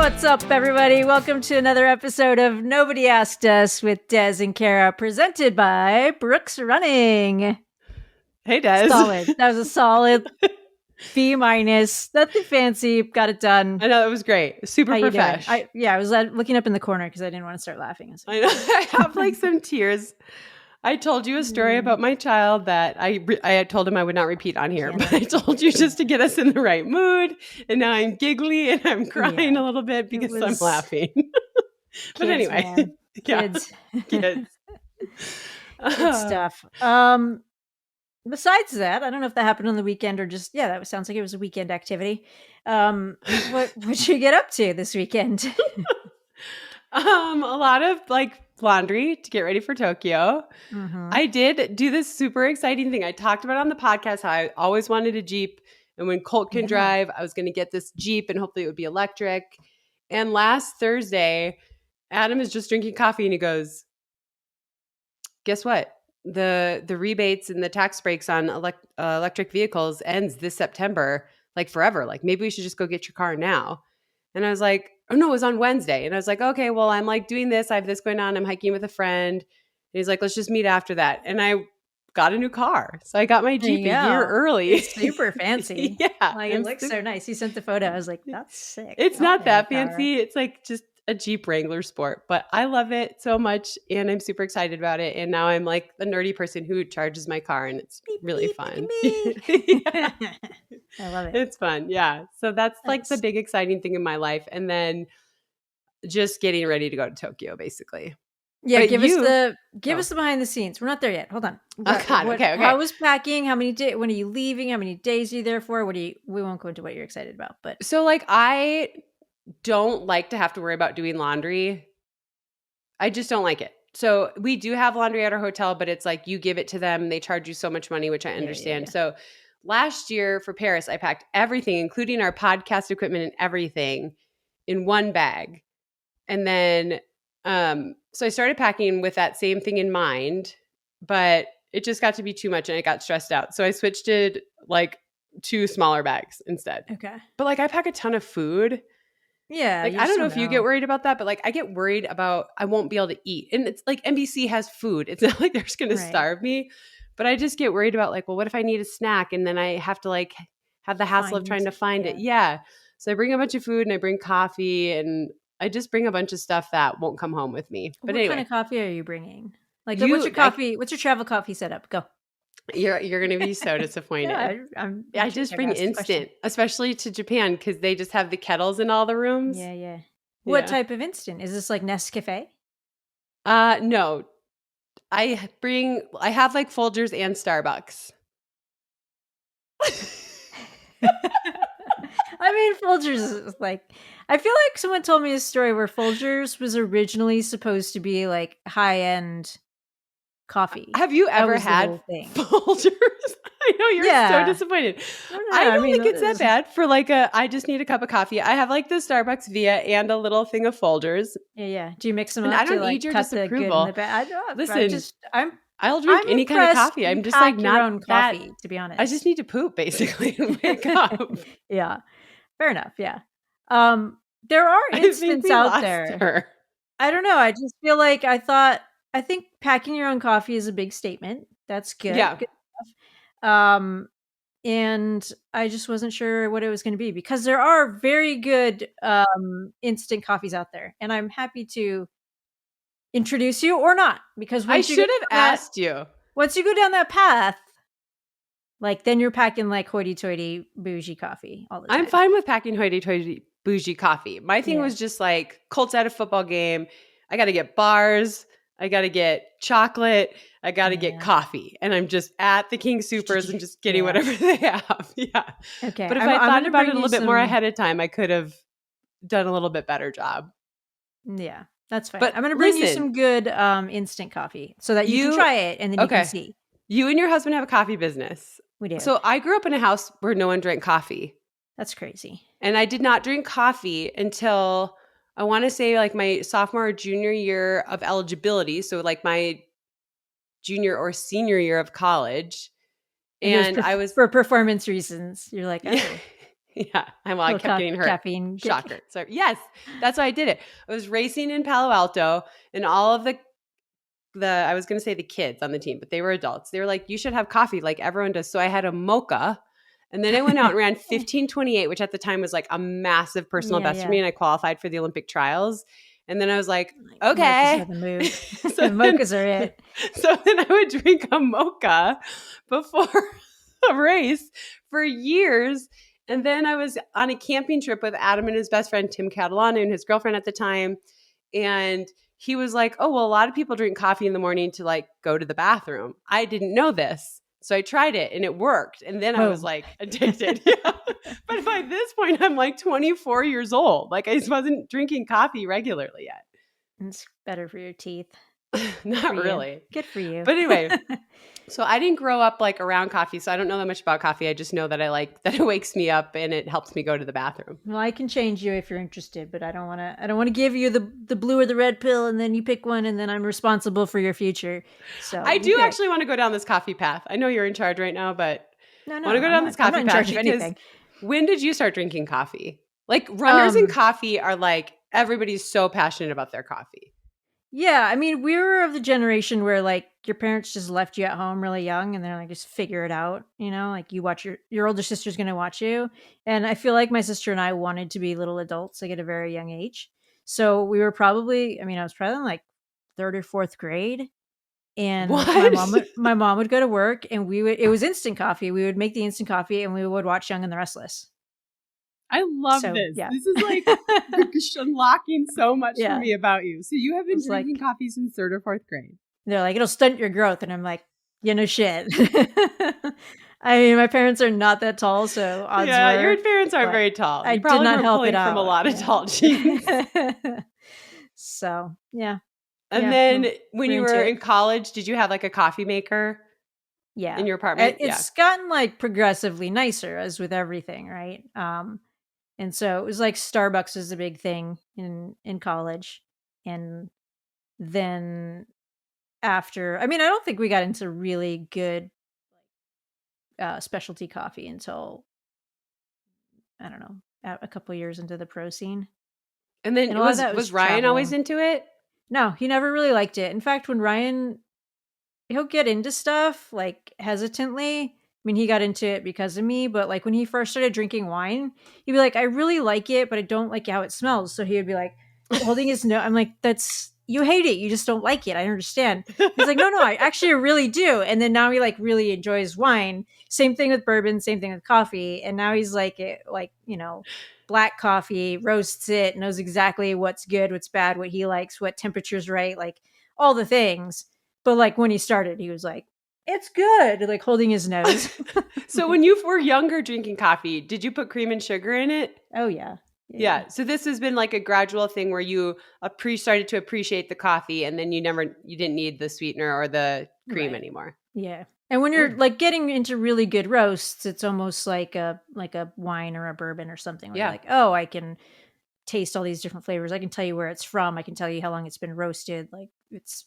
What's up, everybody? Welcome to another episode of Nobody Asked Us with Des and Kara, presented by Brooks Running. Hey, Des. Solid. That was a solid B-. Nothing fancy. Got it done. I know, it was great. Super profesh. I was looking up in the corner because I didn't want to start laughing. I know. I have like some tears. I told you a story about my child that I had told him I would not repeat on here, but I told you just to get us in the right mood. And now I'm giggly and I'm crying a little bit because I'm laughing. But anyway, kids. Kids. Good stuff. Besides that, I don't know if that happened on the weekend or just, that sounds like it was a weekend activity. What'd you get up to this weekend? A lot of like laundry to get ready for Tokyo. Mm-hmm. I did do this super exciting thing. I talked about it on the podcast how I always wanted a Jeep. And when Colt can drive, I was going to get this Jeep and hopefully it would be electric. And last Thursday, Adam is just drinking coffee and he goes, guess what? The rebates and the tax breaks on electric vehicles ends this September, like forever. Like maybe we should just go get your car now. And I was like, oh no, it was on Wednesday. And I was like, okay, well, I'm like doing this. I have this going on. I'm hiking with a friend. And he's like, let's just meet after that. And I got a new car. So I got my Jeep a year early. It's super fancy. Like it looks so nice. He sent the photo. I was like, that's sick. It's not that fancy. It's like just a Jeep Wrangler Sport, but I love it so much and I'm super excited about it. And now I'm like the nerdy person who charges my car and it's really fun. I love it. It's fun. Yeah. So that's like the big exciting thing in my life. And then just getting ready to go to Tokyo, basically. Yeah. But give us the behind the scenes. We're not there yet. Hold on. Okay. How was packing? How many days? When are you leaving? How many days are you there for? We won't go into what you're excited about, but so like I don't like to have to worry about doing laundry. I just don't like it. So we do have laundry at our hotel, but it's like you give it to them. They charge you so much money, which I understand. Yeah. So last year for Paris, I packed everything, including our podcast equipment and everything in one bag. And then, so I started packing with that same thing in mind, but it just got to be too much and I got stressed out. So I switched to like 2 smaller bags instead. Okay. But like I pack a ton of food. Yeah. Like, I don't know if you get worried about that, but like I get worried about I won't be able to eat. And it's like NBC has food. It's not like they're just going to starve me, but I just get worried about like, well, what if I need a snack? And then I have to like have the hassle of trying to find it. Yeah. So I bring a bunch of food and I bring coffee and I just bring a bunch of stuff that won't come home with me. But what kind of coffee are you bringing? Like what's your coffee? What's your travel coffee setup? Go. You're going to be so disappointed. I just bring instant, especially to Japan because they just have the kettles in all the rooms. Yeah. What type of instant? Is this like Nescafe? No. I have like Folgers and Starbucks. I mean, Folgers is like, I feel like someone told me a story where Folgers was originally supposed to be like high-end coffee. Have you ever had Folgers? I know you're so disappointed. I don't think it's that bad for like I just need a cup of coffee. I have like the Starbucks Via and a little thing of Folgers. Yeah. Do you mix them up? I don't need your disapproval. Listen, I'll drink any kind of coffee. I'm just like not own coffee, to be honest. I just need to poop basically and wake up. Yeah. Fair enough. Yeah. There are instants out there. I don't know. I just feel like I think packing your own coffee is a big statement. That's good. Yeah. Good stuff. And I just wasn't sure what it was going to be because there are very good instant coffees out there, and I'm happy to introduce you or not because I should have asked you. Once you go down that path, like then you're packing like hoity-toity bougie coffee all the time. I'm fine with packing hoity-toity bougie coffee. My thing was just like Colts at a football game. I got to get bars. I got to get chocolate. I got to get coffee. And I'm just at the King Soopers and just getting whatever they have. Yeah. Okay. But if I thought about it a little bit more ahead of time, I could have done a little bit better job. Yeah, that's fine. But I'm going to bring you some good instant coffee so that you can try it and then you can see. You and your husband have a coffee business. We do. So I grew up in a house where no one drank coffee. That's crazy. And I did not drink coffee until I want to say like my sophomore or junior year of eligibility. So like my junior or senior year of college. And I was for performance reasons. You're like, okay. Yeah. I Little kept getting hurt. caffeine kick. Shocker. So yes, that's why I did it. I was racing in Palo Alto, and all of I was going to say the kids on the team, but they were adults. They were like, you should have coffee like everyone does. So I had a mocha. And then I went out and ran 15:28, which at the time was like a massive personal Yeah, best for me. yeah. And I qualified for the Olympic trials. And then I was like, Like, mochas are okay. the move. so, then, Mochas are it. so then I would drink a mocha before a race for years. And then I was on a camping trip with Adam and his best friend, Tim Catalano, and his girlfriend at the time. And he was like, oh, well, a lot of people drink coffee in the morning to like go to the bathroom. I didn't know this. So I tried it and it worked. And then I was Boom. like addicted. Yeah. But by this point, I'm like 24 years old. Like I wasn't drinking coffee regularly yet. It's better for your teeth. Not really. Good for you. But anyway, so I didn't grow up like around coffee, so I don't know that much about coffee. I just know that I like that it wakes me up and it helps me go to the bathroom. Well, I can change you if you're interested, but I don't want to. I don't want to give you the blue or the red pill, and then you pick one, and then I'm responsible for your future. So I do actually want to go down this coffee path. I know you're in charge right now, but no, I want to go down this coffee I'm not in path charge of because anything. when did you start drinking coffee? Like runners in coffee are like everybody's so passionate about their coffee. Yeah, I mean, we were of the generation where like your parents just left you at home really young and they're like, just figure it out, like you watch your older sister's gonna watch you. And I feel like my sister and I wanted to be little adults like at a very young age. So we were probably, I was probably in like third or fourth grade. And What? my mom would go to work and it was instant coffee. We would make the instant coffee and we would watch Young and the Restless. I love So, this. yeah. This is like unlocking so much for Yeah. me about you. So you have been It's like- drinking coffee since third or fourth grade. They're like, it'll stunt your growth. And I'm like, shit. My parents are not that tall, so odds were. Your parents aren't but very tall. I You did probably not weren't help pulling it out. from a lot of tall genes. So, yeah. And then when you were in college, did you have like a coffee maker? Yeah. In your apartment? It's gotten like progressively nicer as with everything, right? And so it was like Starbucks is a big thing in college. And then after, I don't think we got into really good specialty coffee until, I don't know, a couple years into the pro scene. And then was Ryan always into it? No, he never really liked it. In fact, when Ryan, he'll get into stuff like hesitantly. He got into it because of me, but like when he first started drinking wine, he'd be like, I really like it, but I don't like how it smells. So he would be like holding his nose. I'm like, you hate it. You just don't like it. I understand. He's like, no, I actually really do. And then now he like really enjoys wine. Same thing with bourbon, same thing with coffee. And now he's like, black coffee, roasts it, knows exactly what's good, what's bad, what he likes, what temperature's right, like all the things. But like when he started, he was like, it's good, like holding his nose. So when you were younger drinking coffee, did you put cream and sugar in it? Oh, yeah. Yeah. So this has been like a gradual thing where you started to appreciate the coffee and then you didn't need the sweetener or the cream anymore. Yeah. And when you're like getting into really good roasts, it's almost like a wine or a bourbon or something. Where you're like, oh, I can taste all these different flavors. I can tell you where it's from. I can tell you how long it's been roasted. Like it's,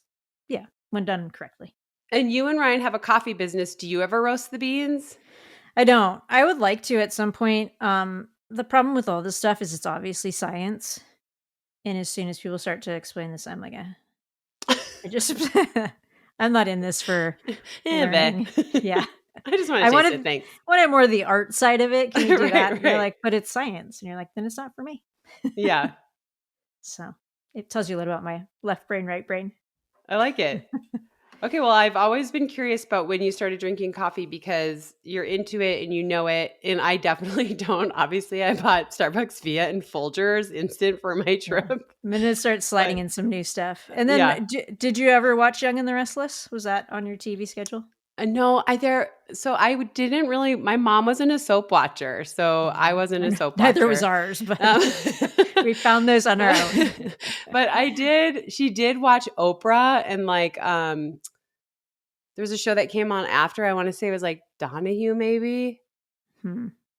when done correctly. And you and Ryan have a coffee business. Do you ever roast the beans? I don't. I would like to at some point. The problem with all this stuff is it's obviously science. And as soon as people start to explain this, I'm like, I'm not in this for learning. Yeah. I just want to taste it. Thanks. I wanted more of the art side of it. Can you do that? And Right. you're like, but it's science. And you're like, then it's not for me. Yeah. So it tells you a little about my left brain, right brain. I like it. Okay, well, I've always been curious about when you started drinking coffee because you're into it and you know it. And I definitely don't. Obviously, I bought Starbucks Via and Folgers instant for my trip. I'm going to start sliding in some new stuff. And then did you ever watch Young and the Restless? Was that on your TV schedule? No, I didn't really, my mom wasn't a soap watcher, so I wasn't a soap watcher. Neither was ours, but we found those on our own. But she did watch Oprah and like, there was a show that came on after, I want to say it was like Donahue maybe,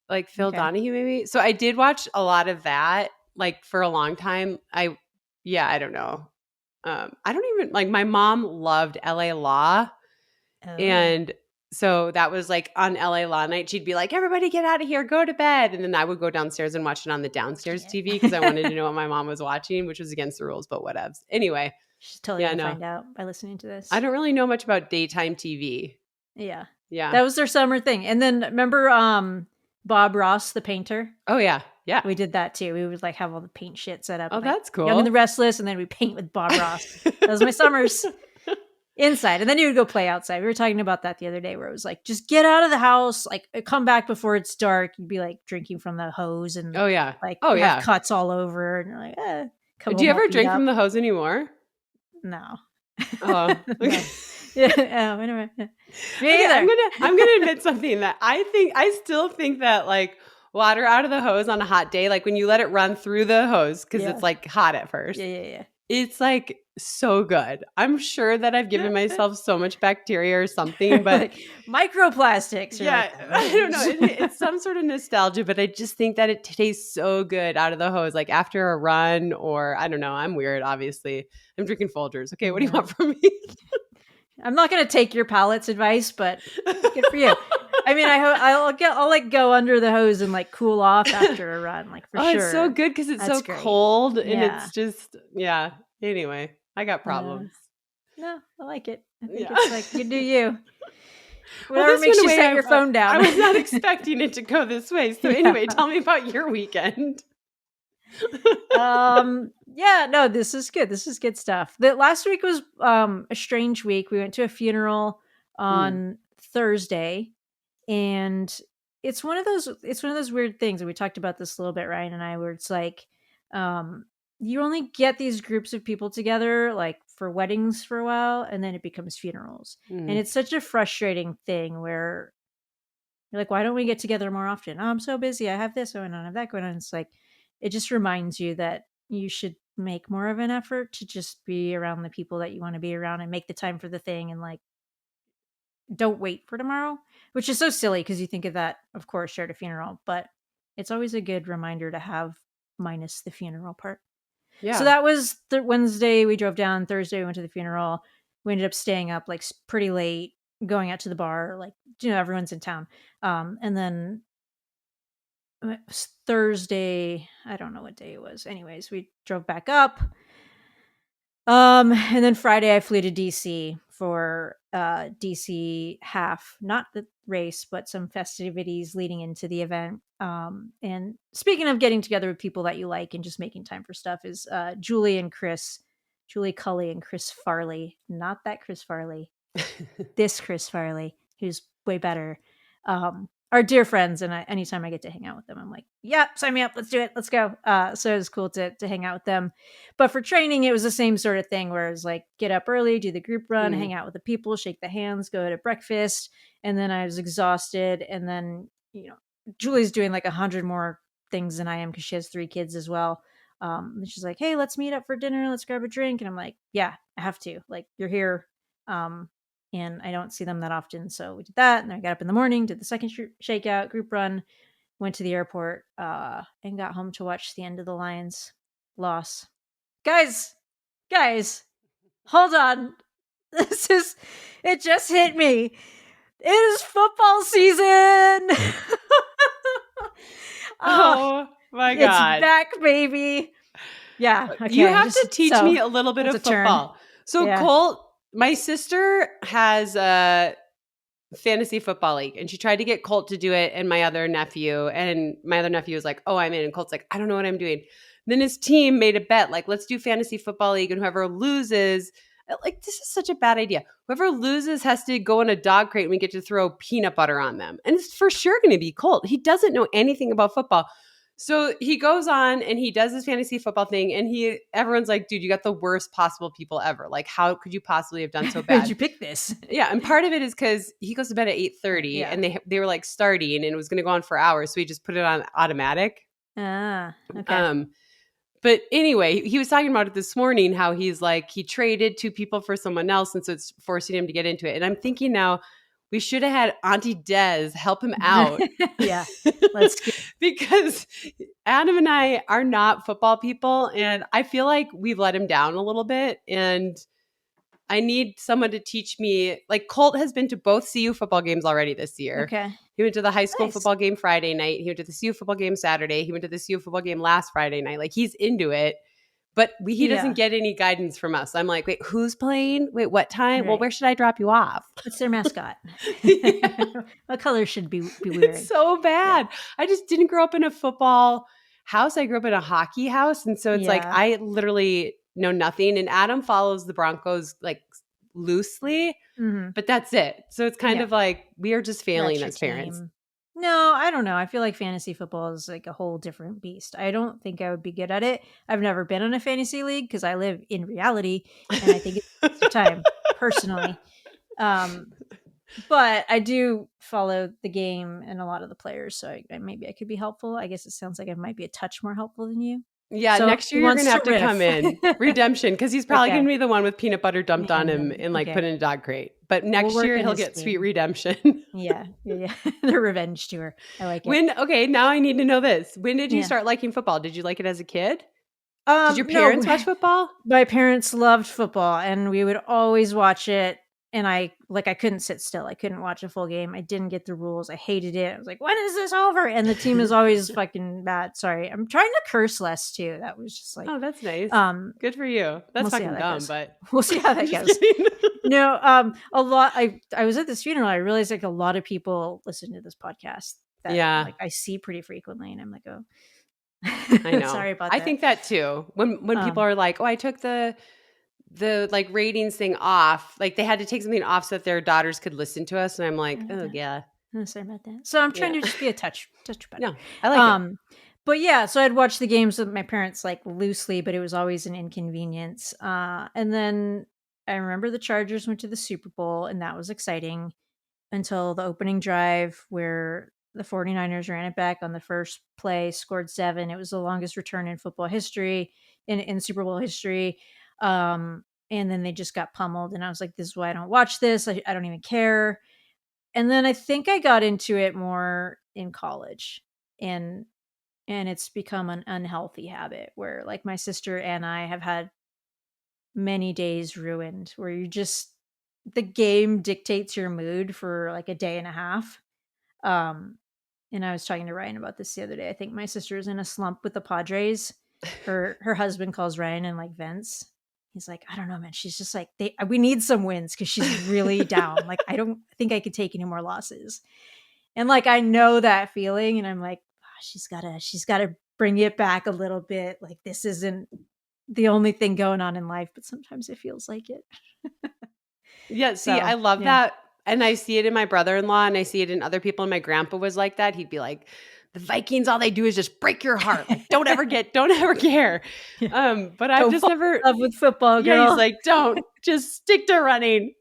like Phil Donahue maybe. So I did watch a lot of that like for a long time. I don't know. I don't even, like my mom loved LA Law. And So that was like on LA Law Night. She'd be like, everybody get out of here, go to bed. And then I would go downstairs and watch it on the downstairs TV because I wanted to know what my mom was watching, which was against the rules, but whatevs. Anyway. She's totally Yeah, gonna no. find out by listening to this. I don't really know much about daytime TV. Yeah. Yeah. That was their summer thing. And then remember Bob Ross, the painter? Oh, yeah. Yeah. We did that too. We would like have all the paint shit set up. Oh, like, that's cool. Young and the Restless, and then we paint with Bob Ross. That was my summers. Inside, and then you would go play outside. We were talking about that the other day, where it was like, just get out of the house, like come back before it's dark. You'd be like drinking from the hose, and oh yeah, like have cuts all over, and you're like, come. Do you ever drink from the hose anymore? No. Oh, okay. No. Yeah. Anyway, me okay, either. I'm gonna admit something that I still think that like water out of the hose on a hot day, like when you let it run through the hose because it's like hot at first. Yeah. It's like so good. I'm sure that I've given myself so much bacteria or something, but like microplastics. Yeah, I don't know. It's some sort of nostalgia, but I just think that it tastes so good out of the hose, like after a run, or I don't know. I'm weird, obviously. I'm drinking Folgers. Okay, what do you want from me? I'm not gonna take your palate's advice, but good for you. I mean, I'll like go under the hose and like cool off after a run, like for sure. It's so good because it's so great. cold and it's just Anyway, I got problems. No, I like it. I think it's like you do you. Whatever makes you set your phone down. I was not expecting it to go this way. So anyway, tell me about your weekend. No, this is good. This is good stuff. The last week was a strange week. We went to a funeral on Thursday, and it's one of those weird things, and we talked about this a little bit, Ryan and I, where it's like you only get these groups of people together like for weddings for a while, and then it becomes funerals. And it's such a frustrating thing where you're like, why don't we get together more often? Oh, I'm so busy. I have this going on, I have that going on. It's like, it just reminds you that you should make more of an effort to just be around the people that you want to be around and make the time for the thing, and like, don't wait for tomorrow, which is so silly because you think of that, of course, shared a funeral, but it's always a good reminder to have, minus the funeral part. Yeah. So that was the Wednesday. We drove down. Thursday we went to the funeral. We ended up staying up like pretty late, going out to the bar, like, everyone's in town. And then Thursday, I don't know what day it was. Anyways, we drove back up. And then Friday I flew to DC for DC half, not the race, but some festivities leading into the event. And speaking of getting together with people that you like and just making time for stuff, is Julie Cully and Chris Farley, not that Chris Farley, this Chris Farley, who's way better, are dear friends. And anytime I get to hang out with them, I'm like, yeah, sign me up. Let's do it. Let's go. So it was cool to hang out with them. But for training, it was the same sort of thing where it was like, get up early, do the group run, hang out with the people, shake the hands, go to breakfast. And then I was exhausted. And then, Julie's doing like 100 more things than I am because she has 3 kids as well. And she's like, hey, let's meet up for dinner. Let's grab a drink. And I'm like, yeah, I have to. Like, you're here. And I don't see them that often. So we did that. And then I got up in the morning, did the second shakeout, group run, went to the airport, and got home to watch the end of the Lions loss. Guys, hold on. It just hit me. It is football season. Oh my God. It's back, baby. Yeah. Okay. You have to teach me a little bit of football. Turn. So Colt, my sister has a fantasy football league, and she tried to get Colt to do it and my other nephew. And my other nephew was like, oh, I'm in. And Colt's like, I don't know what I'm doing. Then his team made a bet, like, let's do fantasy football league. And whoever loses, like, this is such a bad idea. Whoever loses has to go in a dog crate and we get to throw peanut butter on them. And it's for sure going to be Colt. He doesn't know anything about football. So he goes on and he does his fantasy football thing, and everyone's like, dude, you got the worst possible people ever. Like, how could you possibly have done so bad? How did you pick this? Yeah. And part of it is because he goes to bed at 8:30 and they were like starting, and it was going to go on for hours. So he just put it on automatic. Okay. But anyway, he was talking about it this morning, how he's like, he traded 2 people for someone else. And so it's forcing him to get into it. And I'm thinking now, we should have had Auntie Des help him out. Yeah. Because Adam and I are not football people. And I feel like we've let him down a little bit. And I need someone to teach me. Like Colt has been to both CU football games already this year. Okay. He went to the high school Nice. football game Friday night. He went to the CU football game Saturday. He went to the CU football game last Friday night. Like he's into it. But he doesn't Yeah. get any guidance from us. I'm like, wait, who's playing? Wait, what time? Well, Right. where should I drop you off? What's their mascot? Yeah. What color should be It's wearing? so Yeah. bad. I just didn't grow up in a football house. I grew up in a hockey house. And so it's like Yeah. I literally know nothing. And Adam follows the Broncos like loosely, Mhm. but that's it. So it's kind Yeah. of like we are just failing That's your as parents. team. No, I don't know. I feel like fantasy football is like a whole different beast. I don't think I would be good at it. I've never been in a fantasy league because I live in reality, and I think it's a waste of time personally. Um, but I do follow the game and a lot of the players, so maybe I could be helpful. I guess it sounds like I might be a touch more helpful than you. Yeah, So next who year you're wants gonna to have to come riff? in. Redemption, because he's probably Okay. gonna be the one with peanut butter dumped on him Man, and like put okay. in a dog crate. But We'll next work year on he'll his get sweet team. redemption. Yeah. The revenge tour. I like it. Okay, now I need to know this. When did you Yeah. start liking football? Did you like it as a kid? Did your No, parents watch football? my parents loved football and we would always watch it. And I couldn't sit still. I couldn't watch a full game. I didn't get the rules. I hated it. I was like, when is this over? And the team is always fucking bad. Sorry. I'm trying to curse less too. That was just like, Oh, that's nice. um, Good for you. That's we'll see how fucking that dumb, goes. but We'll see how I'm that just goes. kidding. No, a lot. I was at this funeral. I realized like a lot of people listen to this podcast that Yeah, like I see pretty frequently. And I'm like, I oh, know. sorry about I that. think that too. When people are like, "Oh, I took the like ratings thing off," like they had to take something off so that their daughters could listen to us, and I'm like, Sorry about "Oh that. yeah, Oh, sorry about that. So I'm trying yeah, to just be a touch better. no, I like it." Um, but yeah, so I'd watch the games with my parents like loosely, but it was always an inconvenience. And then I remember the Chargers went to the Super Bowl, and that was exciting until the opening drive where the 49ers ran it back on the first play, scored 7. It was the longest return in football history, in Super Bowl history. And then they just got pummeled, and I was like, "This is why I don't watch this. I don't even care." And then I think I got into it more in college, and it's become an unhealthy habit where like my sister and I have had many days ruined where you just the game dictates your mood for like a day and a half. Um and I was talking to Ryan about this the other day. I think my sister is in a slump with the Padres. Her husband calls Ryan and like vents. He's like, I don't know, man. She's just like we need some wins because she's really down. Like I don't think I could take any more losses. And like I know that feeling, and I'm like, "Ah, she's gotta bring it back a little bit. Like this isn't the only thing going on in life, but sometimes it feels like it." Yeah, see, I So love yeah. that. And I see it in my brother-in-law and I see it in other people. And my grandpa was like that. He'd be like, the Vikings, all they do is just break your heart. Like, don't ever care. Yeah. But I've Don't just fall never, in love with football, yeah, he's girl. like, don't just stick to running.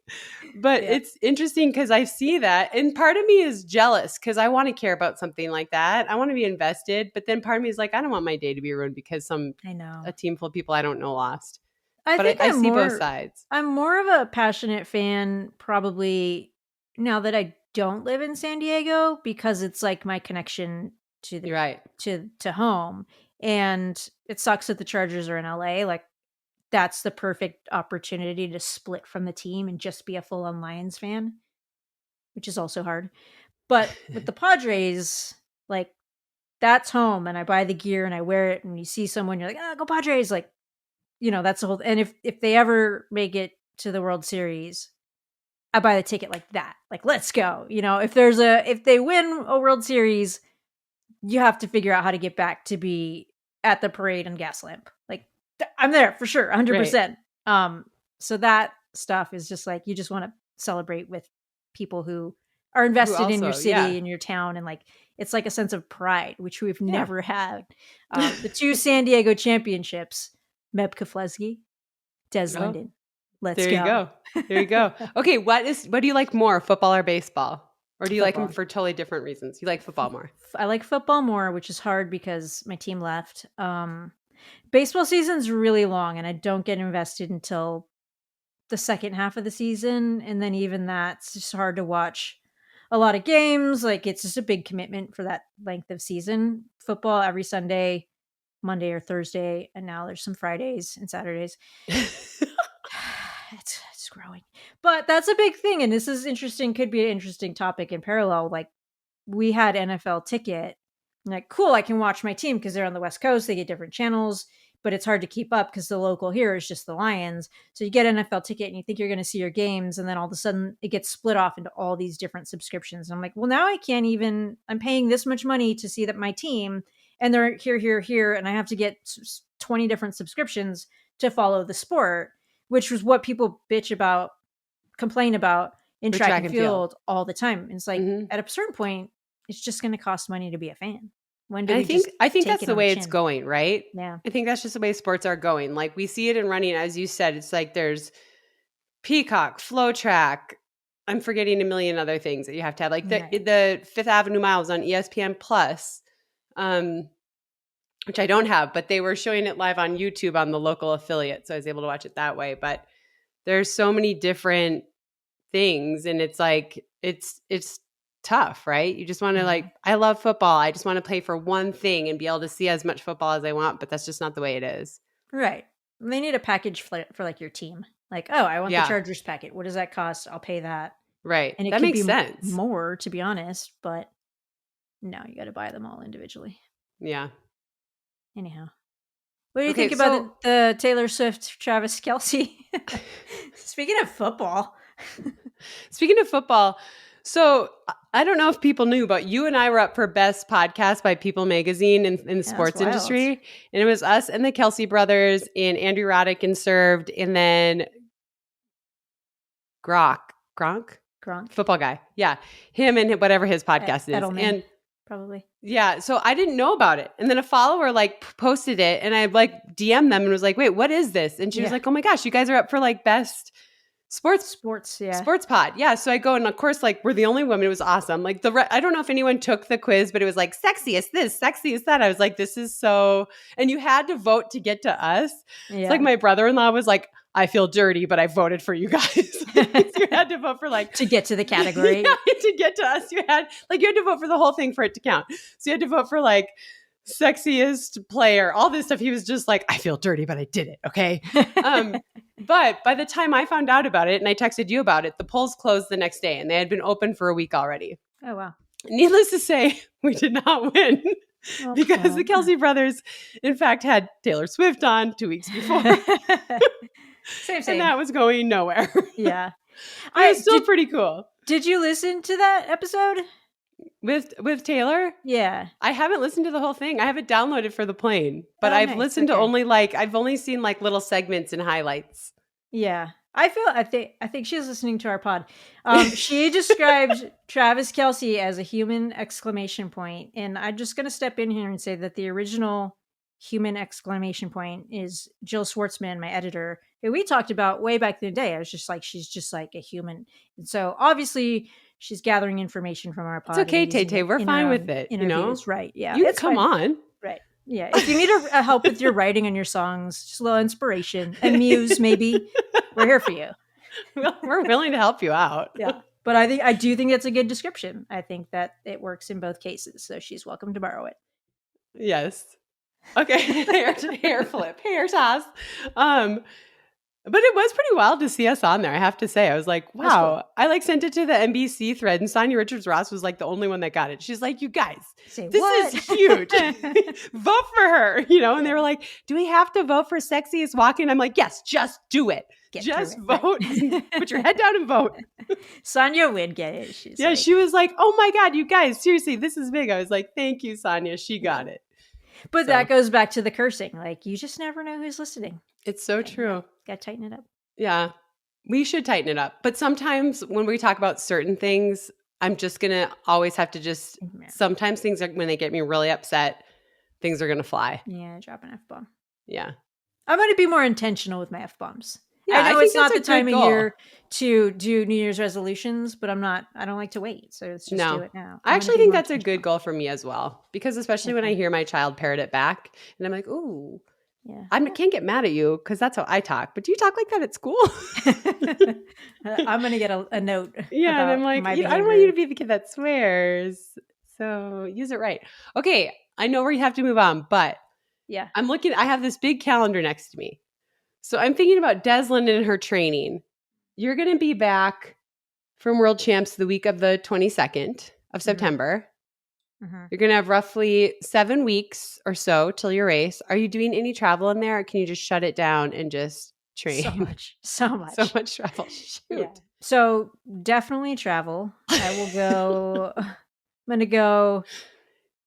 But Yeah. it's interesting because I see that. And part of me is jealous because I want to care about something like that. I want to be invested. But then part of me is like, I don't want my day to be ruined because I know. a team full of people I don't know lost. I But think I see both sides. I'm more of a passionate fan probably now that I don't live in San Diego because it's like my connection to the You're right. to home. And it sucks that the Chargers are in LA. Like that's the perfect opportunity to split from the team and just be a full on Lions fan, which is also hard. But with the Padres, like that's home and I buy the gear and I wear it and you see someone, you're like, ah, go Padres. Like, that's the whole and if they ever make it to the World Series, I buy the ticket like that. Like, let's go. If they win a World Series, you have to figure out how to get back to be at the parade and Gaslamp. Like, I'm there for sure, Right. 100%. So that stuff is just like you just want to celebrate with people who are Who invested in your also, yeah. city and your town, and like it's like a sense of pride, which we've Yeah. never had. The two San Diego championships, Meb Keflezighi, Des Oh, Linden. Let's there you go. go. There you go. Okay, what do you like more, football or baseball? Or do you like them Football. for totally different reasons? You like football more. I like football more, which is hard because my team left. Baseball season's really long, and I don't get invested until the second half of the season, and then even that's just hard to watch a lot of games. Like it's just a big commitment for that length of season. Football every Sunday, Monday or Thursday, and now there's some Fridays and Saturdays. It's is growing. But that's a big thing, and this is interesting, could be an interesting topic in parallel. Like, we had NFL Ticket. Like, cool, I can watch my team because they're on the West Coast. They get different channels, but it's hard to keep up because the local here is just the Lions. So you get NFL Ticket and you think you're going to see your games, and then all of a sudden it gets split off into all these different subscriptions. And I'm like, well, now I can't even. I'm paying this much money to see that my team, and they're here, and I have to get 20 different subscriptions to follow the sport, which was what people complain about in With track and field all the time. And it's like, Mhm. at a certain point, it's just going to cost money to be a fan. When do And we just I think take that's it the on the way it's chin? going, right? Yeah. I think that's just the way sports are going. Like we see it in running, as you said. It's like there's Peacock, Flow Track. I'm forgetting a million other things that you have to have. Like the Fifth Avenue Miles on ESPN Plus, which I don't have, but they were showing it live on YouTube on the local affiliate, so I was able to watch it that way. But there's so many different things, and it's like it's tough, right? You just want to like, I love football. I just want to play for one thing and be able to see as much football as I want, but that's just not the way it is. Right. They need a package for like your team. Like, oh, I want the Yeah. Chargers packet. What does that cost? I'll pay that. Right. And it That could makes be sense. more, to be honest, but no, you got to buy them all individually. Yeah. Anyhow, what do you think about the Taylor Swift, Travis Kelce? Speaking of football. So I don't know if people knew, but you and I were up for Best Podcast by People Magazine in the sports industry. And it was us and the Kelce brothers and Andrew Roddick and Served, and then Gronk, football guy. Yeah. Him and whatever his podcast is. Edelman, and probably. Yeah. So I didn't know about it. And then a follower like posted it, and I like DM'd them and was like, wait, what is this? And she was like, oh my gosh, you guys are up for like Best Sports pod. Yeah. So I go, and of course, like we're the only women. It was awesome. Like I don't know if anyone took the quiz, but it was like sexiest this, sexiest that. I was like, this is so, and you had to vote to get to us. Yeah. It's like my brother-in-law was like, I feel dirty, but I voted for you guys. So you had to vote for like to get to the category. Yeah, to get to us, you had to vote for the whole thing for it to count. So you had to vote for like sexiest player, all this stuff. He was just like, I feel dirty, but I did it. Okay. But by the time I found out about it and I texted you about it, the polls closed the next day and they had been open for a week already. Oh, wow. Needless to say, we did not win because the Kelce brothers, in fact, had Taylor Swift on 2 weeks before. Same. And that was going nowhere. Yeah. It was still pretty cool. Did you listen to that episode? With Taylor? Yeah. I haven't listened to the whole thing. I have it downloaded for the plane, but I've listened to only I've only seen like little segments and highlights. Yeah. I think she's listening to our pod. She described Travis Kelce as a human exclamation point. And I'm just going to step in here and say that the original human exclamation point is Jill Schwartzman, my editor, who we talked about way back in the day. I was just like, she's just like a human. And so obviously she's gathering information from our pod. It's okay, Tay-Tay. We're fine with it. Interviews. You know? Right. Yeah. You can come on. Right. Yeah. If you need a help with your writing and your songs, just a little inspiration and muse, maybe, we're here for you. Well, we're willing to help you out. Yeah. But I do think that's a good description. I think that it works in both cases. So she's welcome to borrow it. Yes. Okay. hair flip, hair toss. But it was pretty wild to see us on there. I have to say, I was like, wow. Cool. I sent it to the NBC thread, and Sonia Richards-Ross was like the only one that got it. She's like, you guys, this is huge. Vote for her, And they were like, do we have to vote for sexiest walking? I'm like, yes, just do it. Just vote. Right? Put your head down and vote. Sonia would get it. She was like, oh my God, you guys, seriously, this is big. I was like, thank you, Sonia. She got it. But that goes back to the cursing. Like, you just never know who's listening. It's so true. Got to tighten it up. Yeah, we should tighten it up. But sometimes when we talk about certain things, I'm just going to always have to sometimes things are, when they get me really upset, things are going to fly. Yeah, drop an F-bomb. Yeah. I'm going to be more intentional with my F-bombs. Yeah, I know it's not the time of year to do New Year's resolutions, but I don't like to wait. So let's just do it now. I actually think that's a good goal for me as well, because especially when I hear my child parrot it back and I'm like, ooh, yeah, I can't get mad at you because that's how I talk. But do you talk like that at school? I'm going to get a note. Yeah. And I'm like, I don't want you to be the kid that swears. So use it right. Okay. I know where you have to move on, but yeah, I have this big calendar next to me. So I'm thinking about Deslin and her training. you're going to be back from World Champs the week of the 22nd of Mhm. September. Mhm. You're going to have roughly 7 weeks or so till your race. Are you doing any travel in there, or can you just shut it down and just So train? much. So So much. much travel. Yeah. Shoot. So, definitely travel. I will go I'm gonna go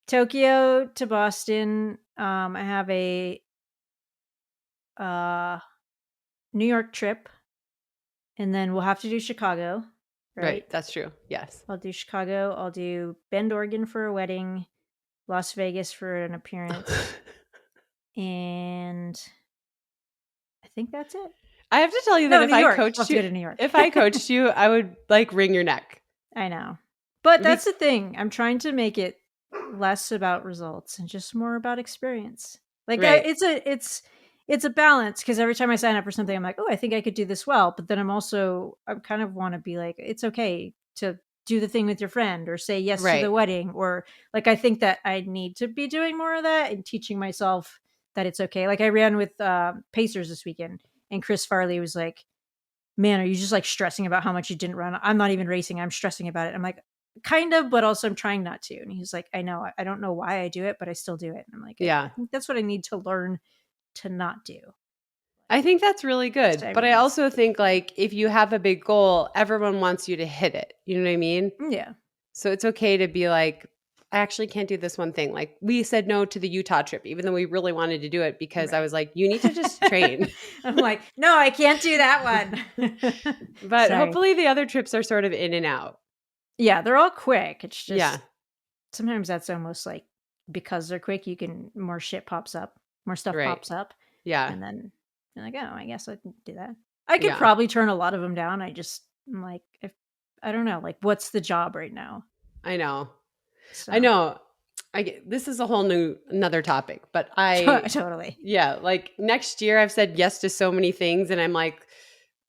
Tokyo to Boston. I have a, uh, New York trip, and then we'll have to do Chicago, right? Right. That's true. Yes. I'll do Chicago, I'll do Bend, Oregon for a wedding, Las Vegas for an appearance, and I think that's it. I have to tell you that No, New York. We'll have to go to New York. if I coached you, I would like wring your neck. I know. But that's Be- the thing. I'm trying to make it less about results and just more about experience. Like right. it's a balance because every time I sign up for something, I'm like, oh, I think I could do this well. But then I kind of want to be like, it's okay to do the thing with your friend or say yes to the Right. wedding or like I think that I need to be doing more of that and teaching myself that it's okay. Like I ran with Pacers this weekend, and Chris Farley was like, man, are you just like stressing about how much you didn't run? I'm not even racing. I'm stressing about it. I'm like, kind of, but also I'm trying not to. And he's like, I know. I don't know why I do it, but I still do it. And I'm like, I Yeah. think that's what I need to learn to not do. I think that's really So good. But I everyone's, also think like if you have a big goal, everyone wants you to hit it. You know what I mean? yeah, So it's okay to be like, I actually can't do this one thing. Like we said no to the Utah trip, even though we really wanted to do it because I right. was like, you need to just train. I'm like, no, I can't do that one. But Sorry. hopefully the other trips are sort of in and out. Yeah, they're all quick. It's Yeah. just sometimes that's almost like because they're quick, you can more shit pops up, more stuff Right. pops up. Yeah. And then you're like, "Oh, I guess I can do that." I could Yeah. probably turn a lot of them down. I'm like, if I don't know, like, what's the job right now? I know. I So, know. This is a whole new another topic, but I totally. yeah, like next year I've said yes to so many things and I'm like,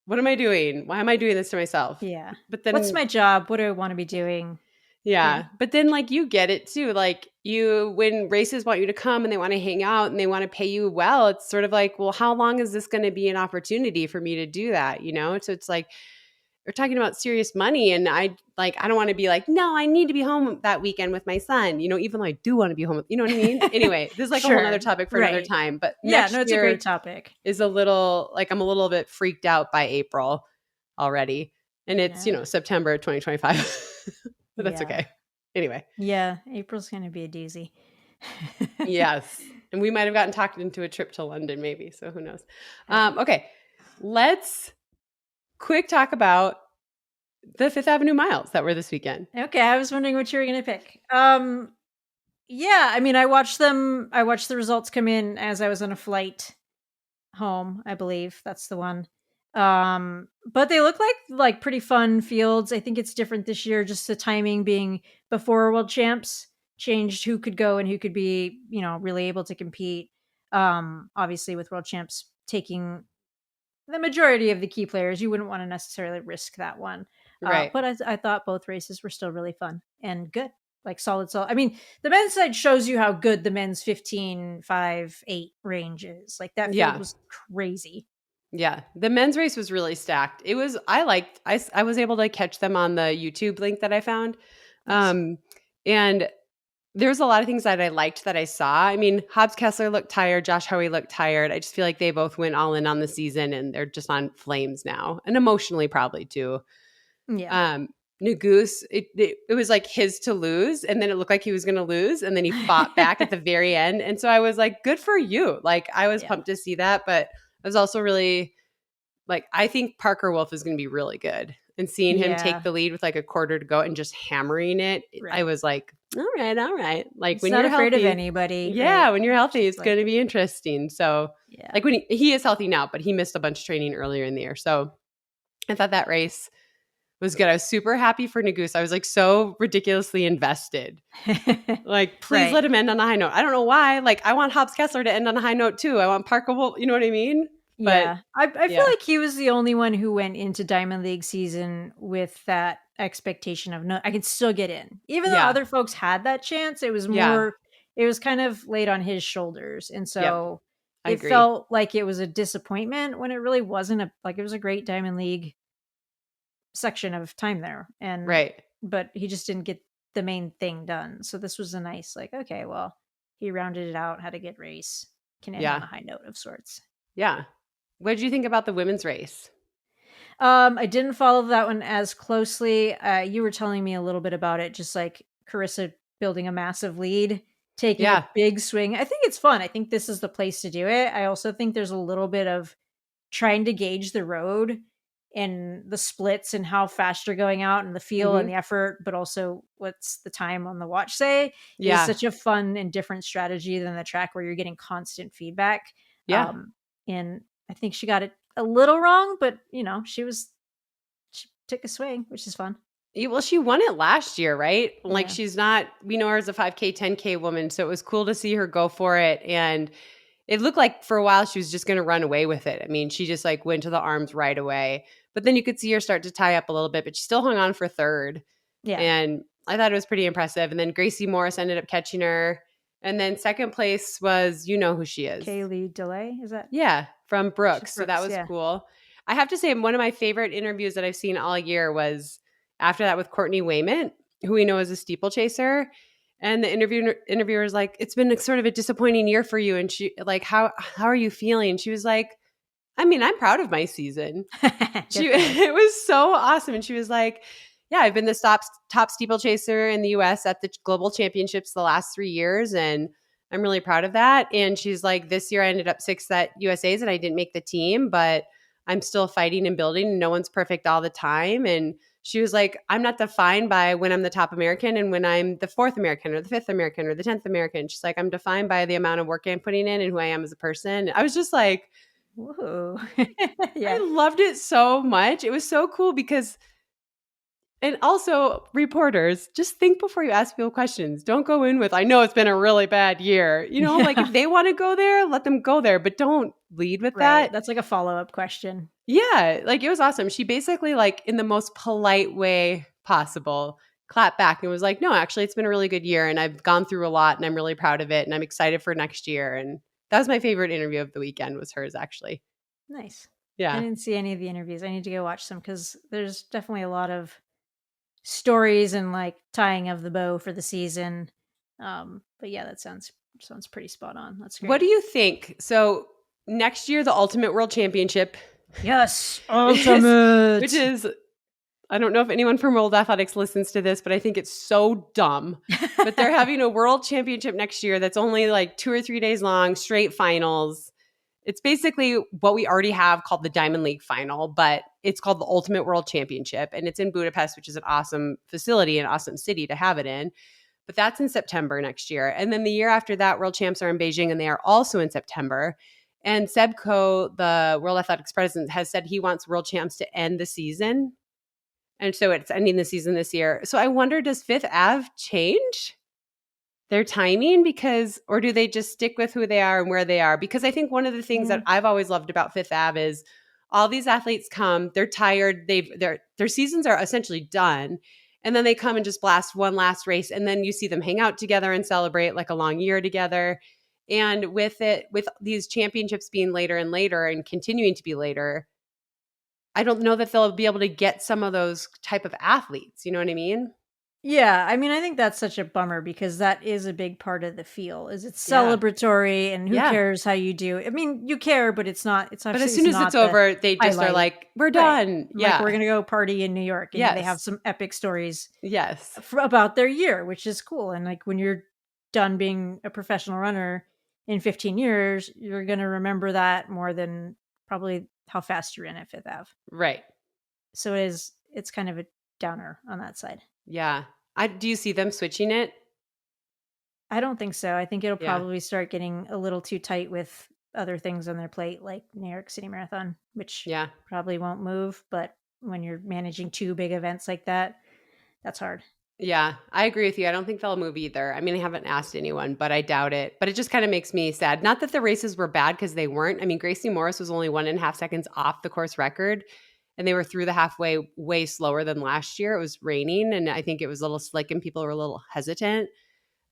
what am I doing? Why am I doing this to myself? Yeah. But What's then my job? What do I wanna be doing? Yeah. yeah, but then like you get it too. Like you when races want you to come and they want to hang out and they want to pay you well, it's sort of like, well, how long is this going to be an opportunity for me to do that, you know? So it's like we're talking about serious money and I don't want to be like, no, I need to be home that weekend with my son, you know, even though I do want to be home with, you know what I mean? Anyway, this is like a whole nother Sure. topic for another Right. time, but Yeah, no, next it's a great year topic. is a little like I'm a little bit freaked out by April already. And it's, Yeah. September 2025. But that's Yeah. okay. Anyway, Yeah, April's gonna be a doozy. yes. And we might have gotten talked into a trip to London, maybe. So who knows? Hey. Okay. Let's quick talk about the Fifth Avenue miles that were this weekend. Okay, I was wondering what you were gonna pick. Yeah, I mean, I watched the results come in as I was on a flight home, I believe. That's the one. But they look like pretty fun fields. I think it's different this year, just the timing being before World Champs changed who could go and who could be, really able to compete. Obviously with World Champs taking the majority of the key players, you wouldn't want to necessarily risk that one. Right. But I thought both races were still really fun and good, like solid. I mean, the men's side shows you how good the men's 15, 5, 8 range is. Like that field Yeah. was crazy. Yeah. The men's race was really stacked. I was able to catch them on the YouTube link that I found. Nice. And there's a lot of things that I liked that I saw. I mean, Hobbs Kessler looked tired. Josh Hoey looked tired. I just feel like they both went all in on the season and they're just on flames now and emotionally probably too. Yeah. Um, Nagoose, it was like his to lose, and then it looked like he was going to lose, and then he fought back at the very end. And so I was like, good for you. Like I was Yeah. pumped to see that, but I was also really like, I think Parker Wolf is going to be really good. And seeing him take Yeah. the lead with like a quarter to go and just hammering it, I Right. was like, all right, all right. Like He's when not you're afraid of healthy, anybody, right? yeah, when you're healthy, Just it's going like, to be interesting. So, yeah. like when he is healthy now, but he missed a bunch of training earlier in the year. So I thought that race was good. I was super happy for Nagoose. I was like so ridiculously invested. Like, please Right. let him end on a high note. I don't know why. Like, I want Hobbs Kessler to end on a high note too. I want Parker Wolf. You know what I mean? But Yeah. I feel yeah, like he was the only one who went into Diamond League season with that expectation of no, I can still get in. Even though yeah, other folks had that chance, yeah. it was kind of laid on his shoulders. And Yep, so I it agree. felt like it was a disappointment when it really wasn't it was a great Diamond League. section of time there, and Right. but he just didn't get the main thing done. So this was a nice, like, okay, well, he rounded it out, had a good race, can end on Yeah. a high note of sorts. Yeah. What did you think about the women's race? I didn't follow that one as closely. You were telling me a little bit about it, just like Carissa building a massive lead, taking a Yeah. big swing. I think it's fun. I think this is the place to do it. I also think there's a little bit of trying to gauge the road and the splits and how fast you're going out and the feel and Hmm. the effort, but also what's the time on the watch say is Yeah. such a fun and different strategy than the track where you're getting constant feedback. Yeah. Um, and I think she got it a little wrong, but she took a swing, which is fun. Well, she won it last year, right? Like Yeah. she's not, we know her as a 5K, 10K woman. So it was cool to see her go for it. And it looked like for a while she was just going to run away with it. I mean, she just like went to the arms right away. But then you could see her start to tie up a little bit, but she still hung on for third. Yeah. And I thought it was pretty impressive. And then Gracie Morris ended up catching her. And then second place was, you know who she is. Kaylee DeLay, is that? Yeah, from She's Brooks. So that Brooks, was yeah. cool. I have to say, one of my favorite interviews that I've seen all year was after that with Courtney Wayment, who we know is a steeplechaser. And the interviewer was like, "It's been sort of a disappointing year for you." And she like, how are you feeling? She was like, "I mean, I'm proud of my season." Good She for her. it was so awesome. And she was like, "Yeah, I've been the top steeplechaser in the US at the global championships the last 3 years. And I'm really proud of that." And she's like, "This year I ended up sixth at USA's and I didn't make the team, but I'm still fighting and building. And no one's perfect all the time." And she was like, "I'm not defined by when I'm the top American and when I'm the fourth American or the fifth American or the 10th American." She's like, "I'm defined by the amount of work I'm putting in and who I am as a person." I was just like, Whoa. I Yeah. loved it so much. It was so cool because, and also reporters, just think before you ask people questions. Don't go in with, "I know it's been a really bad year." Like Yeah. if they want to go there, let them go there, but don't lead with Right. that. That's like a follow-up question. Yeah, like it was awesome. She basically, like in the most polite way possible, clapped back and was like, "No, actually it's been a really good year and I've gone through a lot and I'm really proud of it and I'm excited for next year." And that was my favorite interview of the weekend, was hers actually. Nice. I Yeah. didn't see any of the interviews. I need to go watch some because there's definitely a lot of stories and like tying of the bow for the season. But yeah, that sounds pretty spot on. That's What great. do you think? So next year, the Ultimate World Championship Yes, is, which ultimate. is, I don't know if anyone from World Athletics listens to this, but I think it's so dumb. But they're having a World Championship next year that's only like 2 or 3 days long, straight finals. It's basically what we already have called the Diamond League final, but it's called the Ultimate World Championship. And it's in Budapest, which is an awesome facility, an awesome city to have it in. But that's in September next year. And then the year after that, World Champs are in Beijing, and they are also in September. And Sebco, the World Athletics president, has said he wants World Champs to end the season. And so it's ending the season this year. So I wonder, does Fifth Ave change their timing, because, or do they just stick with who they are and where they are? Because I think one of the things Yeah. that I've always loved about Fifth Ave is all these athletes come, they're tired, their seasons are essentially done, and then they come and just blast one last race, and then you see them hang out together and celebrate like a long year together. And with these championships being later and later and continuing to be later, I don't know that they'll be able to get some of those type of athletes. You know what I mean? Yeah, I mean, I think that's such a bummer because that is a big part of the feel. Is it's Yeah. celebratory and who Yeah. cares how you do. I mean, you care, but it's But as obviously soon it's as it's not the over, they just are highlight. like, "We're Right. done." Like we're Yeah. going to go party in New York and they have Yes. some epic stories Yes. about their year, which is cool. And like when you're done being a professional runner in 15 years, you're going to remember that more than probably how fast you ran at Fifth Ave. Right. So it's kind of a downer on that side. Yeah. Do you see them switching it? I don't think so. I think it'll Yeah. probably start getting a little too tight with other things on their plate, like New York City Marathon, which Yeah. probably won't move. But when you're managing two big events like that, that's hard. Yeah. I agree with you. I don't think they'll move either. I mean, I haven't asked anyone, but I doubt it. But it just kind of makes me sad. Not that the races were bad, because they weren't. I mean, Gracie Morris was only 1.5 seconds off the course record, and they were through the halfway way slower than last year. It was raining, and I think it was a little slick and people were a little hesitant.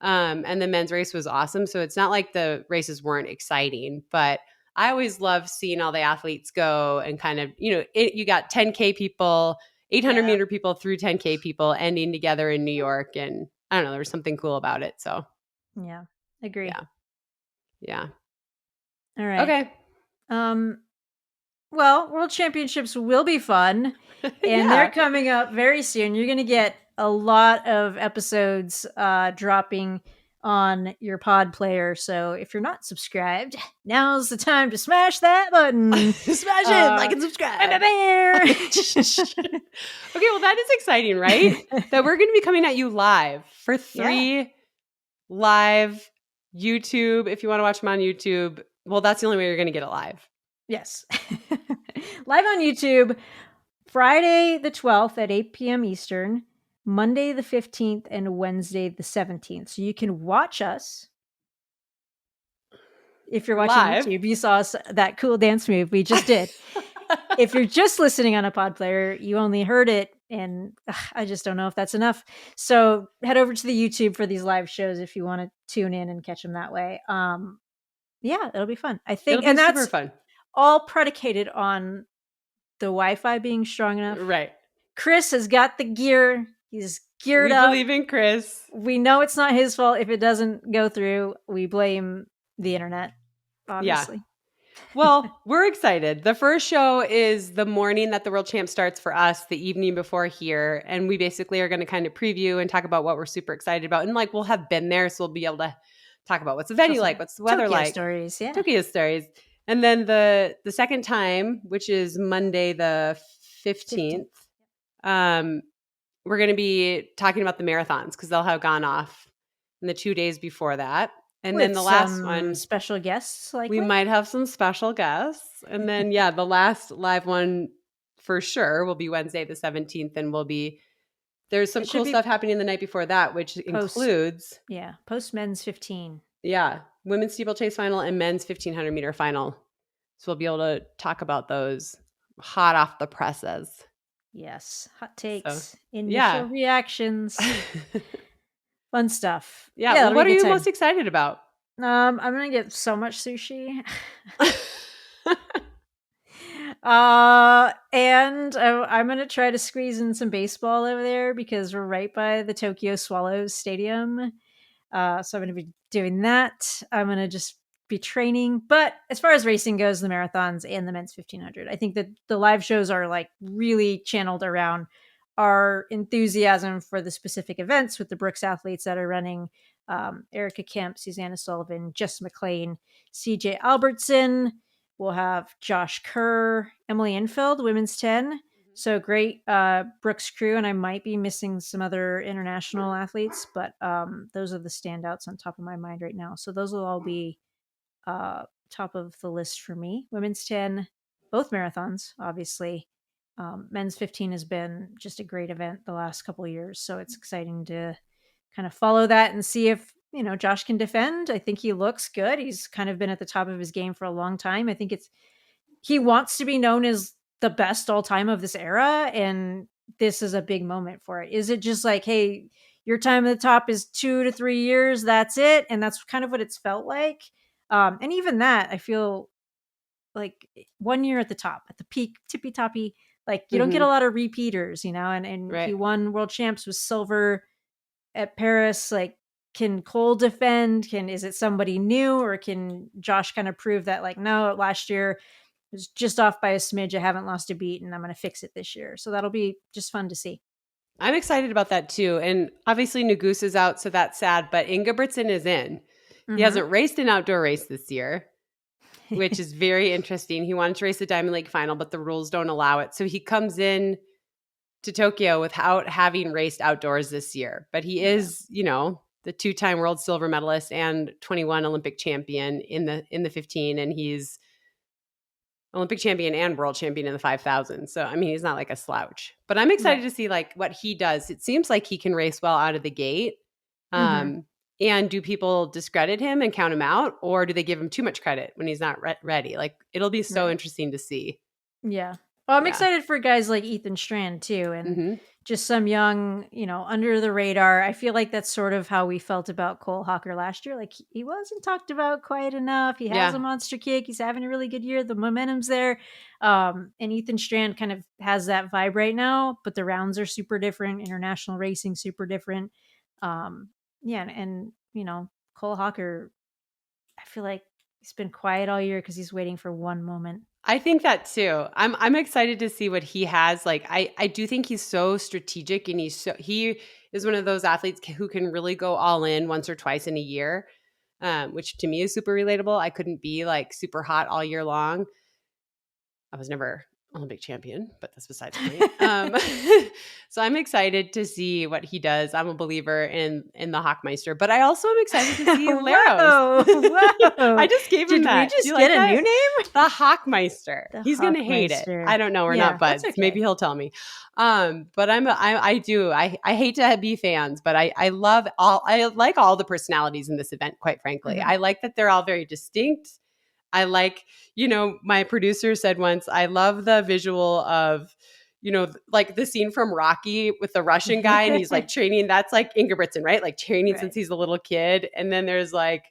And the men's race was awesome. So it's not like the races weren't exciting, but I always love seeing all the athletes go and kind of, you got 10K people 800 Yeah. meter people through 10K people ending together in New York. And I don't know, there was something cool about it. So Yeah. Agree. yeah. Yeah. All right. Okay. Um, well, World Championships will be fun, and they're Yeah. coming up very soon. You're going to get a lot of episodes dropping on your pod player. So if you're not subscribed, now's the time to smash that button. Smash it, like Uh, and subscribe. ba-ba-bear. Okay, well, that is exciting, right? That we're going to be coming at you live for Yeah. 3 live YouTube. If you want to watch them on YouTube, well, that's the only way you're going to get it live. Yes. Live on YouTube, Friday the 12th at 8 p.m. Eastern, Monday the 15th, and Wednesday the 17th. So you can watch us. If you're watching Live. YouTube, you saw that cool dance move we just did. If you're just listening on a pod player, you only heard it, and I just don't know if that's enough. So head over to the YouTube for these live shows if you want to tune in and catch them that way. Yeah, it'll be fun. I It'll think, be and super that's fun. all predicated on the Wi-Fi being strong enough. Right. Chris has got the gear. He's geared We up. believe in Chris. We know it's not his fault if it doesn't go through. We blame the internet, Yeah. obviously. Well, we're excited. The first show is the morning that the World Champ starts for us, the evening before here. And we basically are going to kind of preview and talk about what we're super excited about. And like, we'll have been there. So we'll be able to talk about what's the venue like, what's the weather Tokyo like, stories, yeah. Tokyo stories. And then the second time, which is Monday the 15th, we're going to be talking about the marathons because they'll have gone off in the 2 days before that. And With then the last some one, special guests, likely. we might have some special guests. And then, yeah, the last live one for sure will be Wednesday the 17th. And there's some cool stuff happening the night before that, which includes. Yeah, post men's 15. Yeah, women's steeplechase final and men's 1500 meter final. So we'll be able to talk about those hot off the presses. Yes, hot takes, So, initial reactions, fun stuff. Yeah, well, what are you most excited about? I'm gonna get so much sushi. And I'm gonna try to squeeze in some baseball over there because we're right by the Tokyo Swallows Stadium. So I'm gonna be doing that. I'm gonna just be training. But as far as racing goes, the marathons and the men's 1500, I think that the live shows are like really channeled around our enthusiasm for the specific events with the Brooks athletes that are running. Erica Kemp, Susanna Sullivan, Jess McLean, CJ Albertson. We'll have Josh Kerr, Emily Enfield, women's 10. So great Brooks crew, and I might be missing some other international athletes, but those are the standouts on top of my mind right now. So those will all be top of the list for me. Women's 10, both marathons, obviously. Men's 15 has been just a great event the last couple of years, so it's exciting to kind of follow that and see if Josh can defend. I think he looks good. He's kind of been at the top of his game for a long time. I think he wants to be known as the best all time of this era, and this is a big moment for it. Is it just like, hey, your time at the top is 2 to 3 years, that's it? And that's kind of what it's felt like. And even that, I feel like 1 year at the top, at the peak, tippy toppy, like you don't get a lot of repeaters, and Right. he won world champs with silver at Paris. Like, can Cole defend? Is it somebody new, or can Josh kind of prove that, like, no, last year was just off by a smidge. I haven't lost a beat, and I'm going to fix it this year. So that'll be just fun to see. I'm excited about that too. And obviously Nugus is out, so that's sad, but Ingebrigtsen is in. He hasn't raced an outdoor race this year, which is very interesting. He wanted to race the Diamond League final, but the rules don't allow it. So he comes in to Tokyo without having raced outdoors this year. But he is, the 2-time world silver medalist and 21 Olympic champion in the 15, and he's Olympic champion and world champion in the 5,000. So, I mean, he's not like a slouch. But I'm excited to see like what he does. It seems like he can race well out of the gate. And do people discredit him and count him out, or do they give him too much credit when he's not ready? Like, it'll be so interesting to see. Yeah. Well, I'm Yeah. excited for guys like Ethan Strand too, and Hmm. just some young, under the radar. I feel like that's sort of how we felt about Cole Hawker last year. Like he wasn't talked about quite enough. He has Yeah. a monster kick. He's having a really good year. The momentum's there. And Ethan Strand kind of has that vibe right now, but the rounds are super different. International racing super different. Yeah, and Cole Hawker, I feel like he's been quiet all year because he's waiting for one moment. I think that too. I'm excited to see what he has. Like I do think he's so strategic, and he is one of those athletes who can really go all in once or twice in a year, which to me is super relatable. I couldn't be like super hot all year long. I was never Olympic champion, but that's beside the point. So I'm excited to see what he does. I'm a believer in the Hawkmeister, but I also am excited to see Laros. Whoa, whoa. I just gave him Did we that. Do you just like get a that? new name? The Hawkmeister. The He's gonna hate it. I Hawkmeister. don't know. We're not Yeah, that's buds. Maybe okay. he'll tell me. But I do. I hate to be fans, but I love all. I like all the personalities in this event. Quite frankly, Mhm. I like that they're all very distinct. I like, my producer said once, I love the visual of, like the scene from Rocky with the Russian guy and he's like training. That's like Ingebrigtsen, right? Like training since Right. he's a little kid. And then there's like,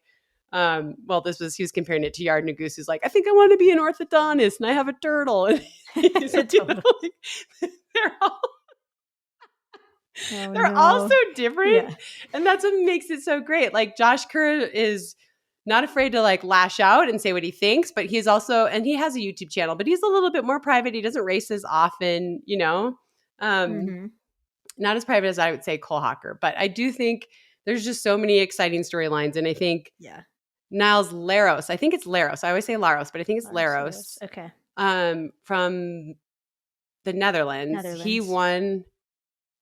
he was comparing it to Yard Nagus, who's like, I think I want to be an orthodontist and I have a turtle. And he's, Totally. like, they're all Oh they're all no. so different. Yeah. And that's what makes it so great. Like Josh Kerr is not afraid to like lash out and say what he thinks, but he's also, and he has a YouTube channel, but he's a little bit more private. He doesn't race as often, Hmm. not as private as I would say Cole Hawker. But I do think there's just so many exciting storylines. And I think Yeah. Niles Laros, I think it's Laros. I always say Laros, but I think it's Laros. Laros, Okay. from the Netherlands. He Netherlands. won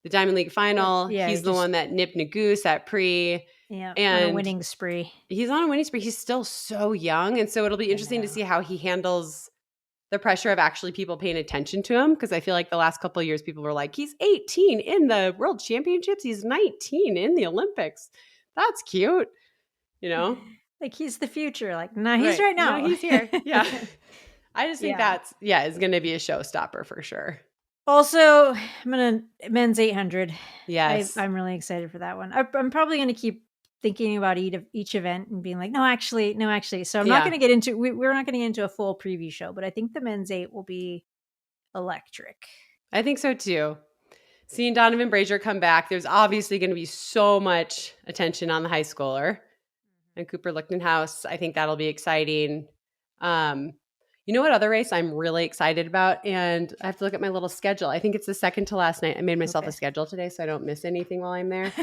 the Diamond League final. Yeah, He's the one that nipped Nagus at Prix. yeah, on a And winning spree. he's on a winning spree. He's still so young. And so it'll be I interesting to know. see how he handles the pressure of actually people paying attention to him. Because I feel like the last couple of years, people were like, he's 18 in the world championships. He's 19 in the Olympics. That's cute, you know? Like he's the future. Like, no, he's Right. right No, now. he's here. Yeah. I just think Yeah. is going to be a showstopper for sure. Also, men's 800. Yes. I'm really excited for that one. I'm probably gonna keep thinking about each event and being like, no, actually, no, actually. So I'm not Yeah. gonna get into we're not gonna get into a full preview show, but I think the men's 8 will be electric. I think so too. Seeing Donovan Brazier come back, there's obviously going to be so much attention on the high schooler and Cooper Lichtenhouse. I think that'll be exciting. You know what other race I'm really excited about? And I have to look at my little schedule. I think it's the second to last night. I made myself a Okay. schedule today so I don't miss anything while I'm there.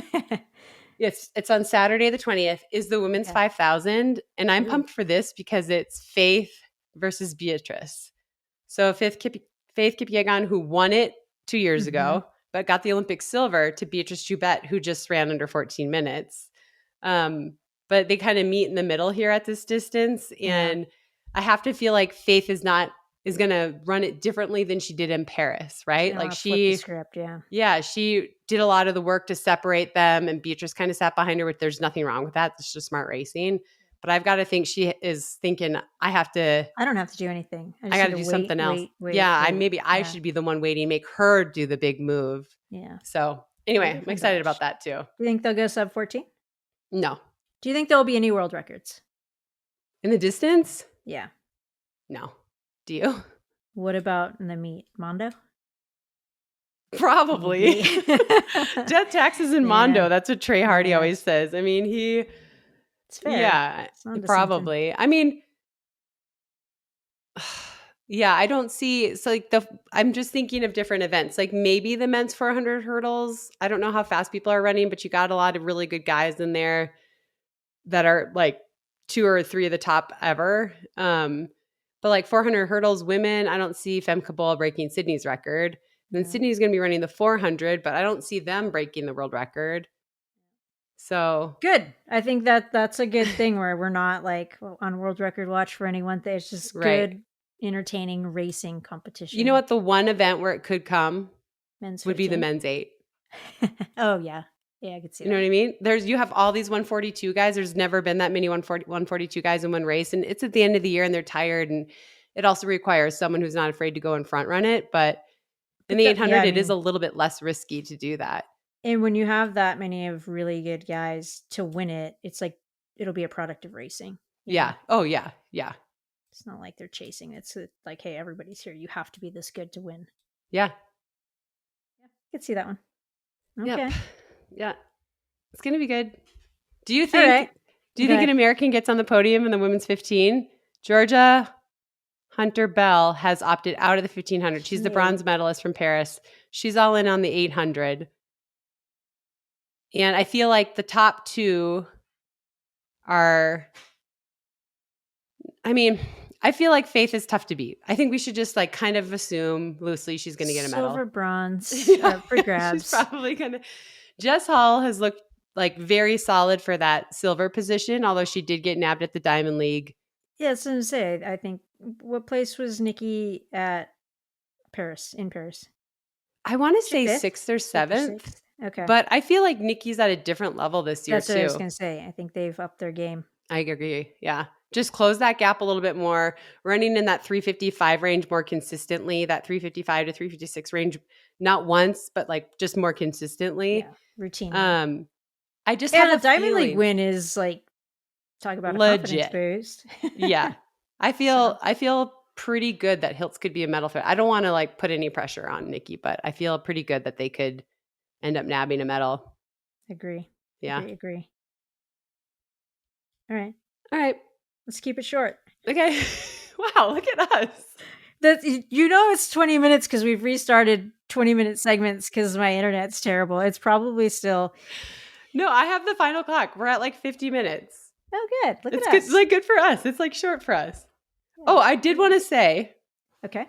It's on Saturday the 20th is the women's Okay. 5,000. And I'm Ooh. pumped for this because it's Faith versus Beatrice. So Faith Kipyegon, who won it 2 years ago, but got the Olympic silver, to Beatrice Joubert, who just ran under 14 minutes. But they kind of meet in the middle here at this distance. And I have to feel like Faith is going to run it differently than she did in Paris, right? Like Flip the script, yeah, she did a lot of the work to separate them, and Beatrice kind of sat behind her, which there's nothing wrong with that. It's just smart racing. But I've got to think she is thinking, I don't have to do anything. I got just to need do to something else. wait. Yeah, I should be the one waiting, make her do the big move. Yeah. So anyway, Maybe I'm from excited Dodge. about that too. Do you think they'll go sub 14? No. Do you think there'll be any world records? In the distance? Yeah. No. Do you? What about in the meet? Mondo? Probably. Death, taxes, and Mondo. That's what Trey Hardy always says. I mean, it's fair. Yeah, It's probably. something. I mean, yeah, I don't see. So like I'm just thinking of different events. Like maybe the men's 400 hurdles. I don't know how fast people are running, but you got a lot of really good guys in there that are like 2 or 3 of the top ever. But like 400 hurdles women, I don't see Femke Bol breaking Sydney's record. Then Sydney's going to be running the 400, but I don't see them breaking the world record. So good. I think that's a good thing where we're not like on world record watch for any one thing. It's just good, entertaining racing competition. You know what? The one event where it could come would be the men's 8. Oh yeah. Yeah, I could see that. You know what I mean? You have all these 142 guys. There's never been that many 142 guys in one race. And it's at the end of the year and they're tired. And it also requires someone who's not afraid to go and front run it. But in But the that, 800, it is a little bit less risky to do that. and when you have that many of really good guys to win it, it's like it'll be a product of racing. Yeah. Oh, yeah. Yeah. It's not like they're chasing. It's like, hey, everybody's here. You have to be this good to win. Yeah. Yeah, I could see that one. Yep. Okay. Yeah. It's going to be good. Do you All right. think an American gets on the podium in the women's 15? Georgia Hunter Bell has opted out of the 1500. She's the bronze medalist from Paris. She's all in on the 800. And I feel like the top two are, I mean, I feel like Faith is tough to beat. I think we should just like kind of assume loosely she's going to get a medal. Silver, bronze, Yeah, for grabs. She's probably going to. Jess Hall has looked like very solid for that silver position, although she did get nabbed at the Diamond League. Yeah, I was going to say, I think, what place was Nikki at in Paris? I want to say Fifth? 6th or 7th. Okay. But I feel like Nikki's at a different level this year, That's too. what I was going to say. I think they've upped their game. I agree. Yeah. Just close that gap a little bit more, running in that 355 range more consistently, that 355 to 356 range, not once, but like just more consistently. Yeah, routinely. I just have a Diamond League win is like, talk about legit. A confidence boost. Yeah. I feel pretty good that Hiltz could be a medal fit. I don't want to like put any pressure on Nikki, but I feel pretty good that they could end up nabbing a medal. Agree. Yeah. Agree. All right. Let's keep it short. Okay. Wow, look at us. It's 20 minutes because we've restarted 20-minute segments because my internet's terrible. It's probably still. No, I have the final clock. We're at like 50 minutes. Oh, good. Look at us. It's like good for us. It's like short for us. Yeah. Oh, I did want to say. Okay.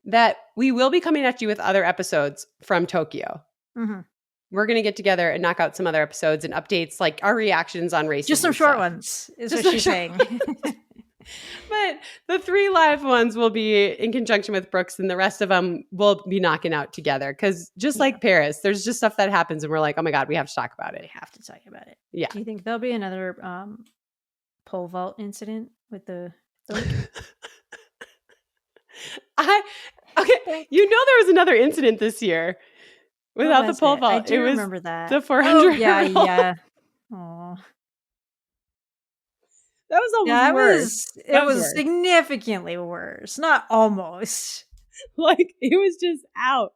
That we will be coming at you with other episodes from Tokyo. Mm-hmm. We're going to get together and knock out some other episodes and updates, like our reactions on races. Just some short ones, is what she's saying. But the 3 live ones will be in conjunction with Brooks, and the rest of them will be knocking out together. Because just like Paris, there's just stuff that happens, and we're like, oh my God, we have to talk about it. We have to talk about it. Yeah. Do you think there'll be another pole vault incident with the Okay, you know there was another incident this year without the pole vault. I do remember that. The 400. Oh, yeah. Oh, that was almost worse. It was significantly worse. Not almost. Like it was just out